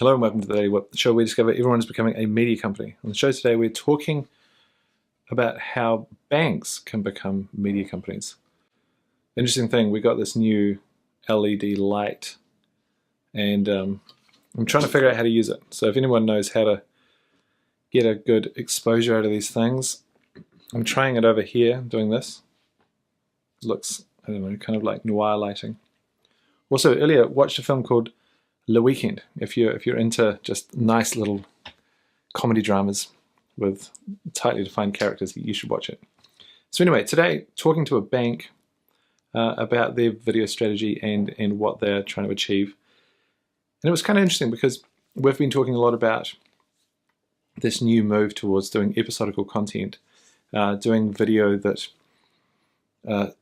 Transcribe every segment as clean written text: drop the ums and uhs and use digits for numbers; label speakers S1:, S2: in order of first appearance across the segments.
S1: Hello and welcome to the Daily WIP, the show where we discover everyone is becoming a media company. On the show today, we're talking about how banks can become media companies. Interesting thing, we got this new LED light, and I'm trying to figure out how to use it. So if anyone knows how to get a good exposure out of these things, I'm trying it over here, doing this. It looks, I don't know, kind of like noir lighting. Also, earlier, watched a film called Le Weekend, if you're into just nice little comedy dramas with tightly defined characters, you should watch it. So anyway, today talking to a bank about their video strategy and what they're trying to achieve. And it was kind of interesting because we've been talking a lot about this new move towards doing episodical content, doing video that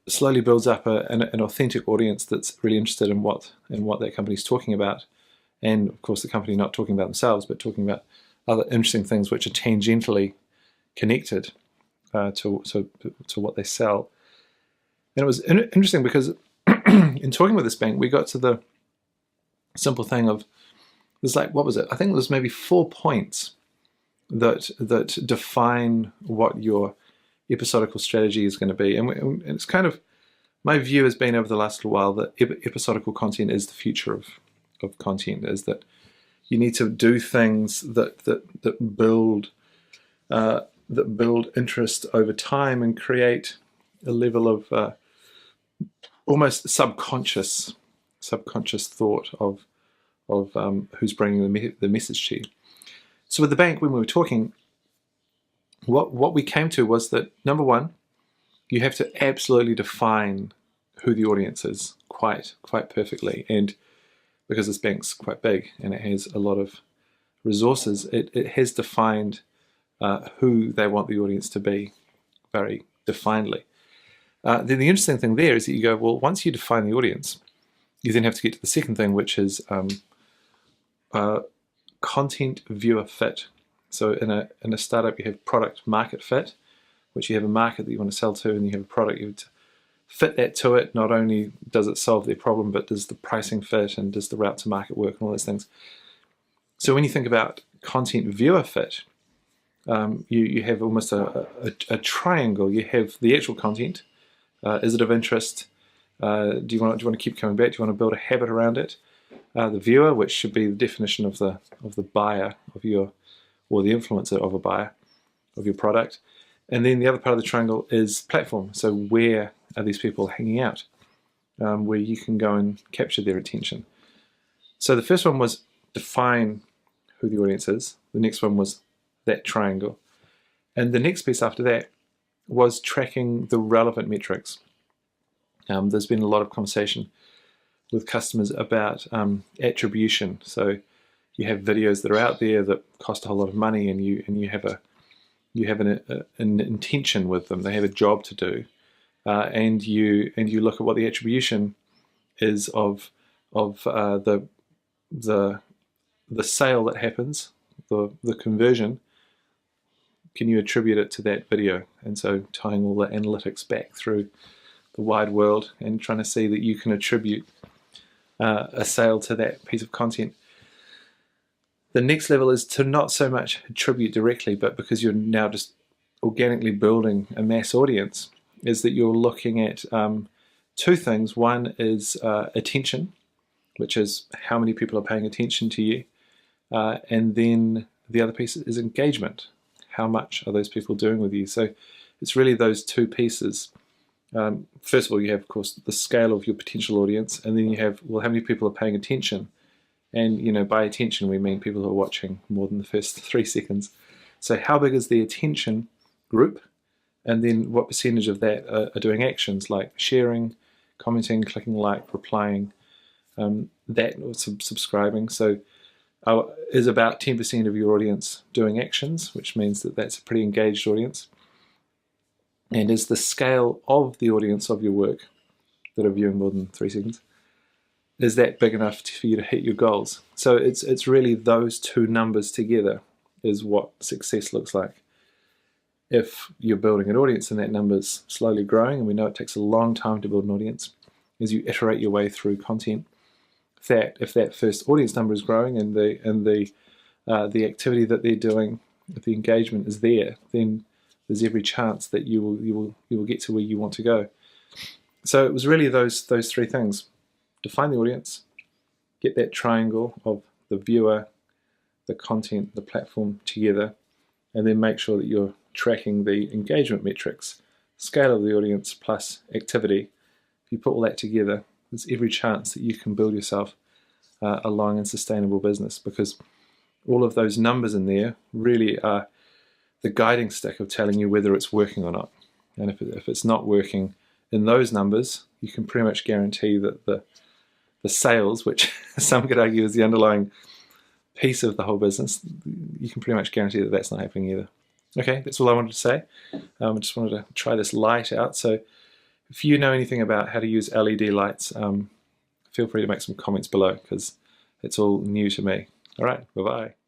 S1: slowly builds up an authentic audience that's really interested in what that company's talking about. And of course the company not talking about themselves, but talking about other interesting things which are tangentially connected to what they sell. And it was interesting because in talking with this bank, we got to the simple thing of, there's like, what was it? I think there's maybe 4 points that define what your episodical strategy is going to be. And it's kind of, my view has been over the last little while that episodical content is the future of content, is that you need to do things that build interest over time and create a level of almost subconscious thought of who's bringing the message to you. So with the bank, when we were talking, what we came to was that, number one, you have to absolutely define who the audience is quite perfectly. And because this bank's quite big and it has a lot of resources, it has defined who they want the audience to be very definedly. Then the interesting thing there is that you go, well, once you define the audience, you then have to get to the second thing, which is content viewer fit. So in a startup, you have product market fit, which you have a market that you want to sell to, and you have a product you have to fit that to it. Not only does it solve their problem, but does the pricing fit and does the route to market work and all those things. So when you think about content viewer fit, you have almost a triangle. You have the actual content. Is it of interest? Do you want to keep coming back? Do you want to build a habit around it? The viewer, which should be the definition of the buyer of your, or the influencer of a buyer of your product. And then the other part of the triangle is platform. So where are these people hanging out, where you can go and capture their attention? So the first one was define who the audience is. The next one was that triangle. And the next piece after that was tracking the relevant metrics. There's been a lot of conversation with customers about attribution. So you have videos that are out there that cost a whole lot of money, and you have an intention with them. They have a job to do, and you look at what the attribution is of the sale that happens, the conversion. Can you attribute it to that video? And so tying all the analytics back through the wide world and trying to see that you can attribute a sale to that piece of content. The next level is to not so much attribute directly, but because you're now just organically building a mass audience, is that you're looking at two things. One is attention, which is how many people are paying attention to you. And then the other piece is engagement. How much are those people doing with you? So it's really those two pieces. First of all, you have, of course, the scale of your potential audience, and then you have, well, how many people are paying attention? And by attention, we mean people who are watching more than the first 3 seconds. So how big is the attention group? And then what percentage of that are doing actions like sharing, commenting, clicking like, replying, that or subscribing. So is about 10% of your audience doing actions, which means that that's a pretty engaged audience. And is the scale of the audience of your work that are viewing more than 3 seconds, is that big enough for you to hit your goals? So it's really those two numbers together is what success looks like. If you're building an audience and that number's slowly growing, and we know it takes a long time to build an audience, as you iterate your way through content, if that first audience number is growing and the activity that they're doing, if the engagement is there, then there's every chance that you will get to where you want to go. So it was really those three things: define the audience, get that triangle of the viewer, the content, the platform together, and then make sure that you're tracking the engagement metrics, scale of the audience plus activity. If you put all that together, there's every chance that you can build yourself a long and sustainable business, because all of those numbers in there really are the guiding stick of telling you whether it's working or not. And if it's not working in those numbers, you can pretty much guarantee that the sales, which some could argue is the underlying piece of the whole business, you can pretty much guarantee that that's not happening either. Okay, that's all I wanted to say. I just wanted to try this light out. So if you know anything about how to use LED lights, feel free to make some comments below, because it's all new to me. All right, bye-bye.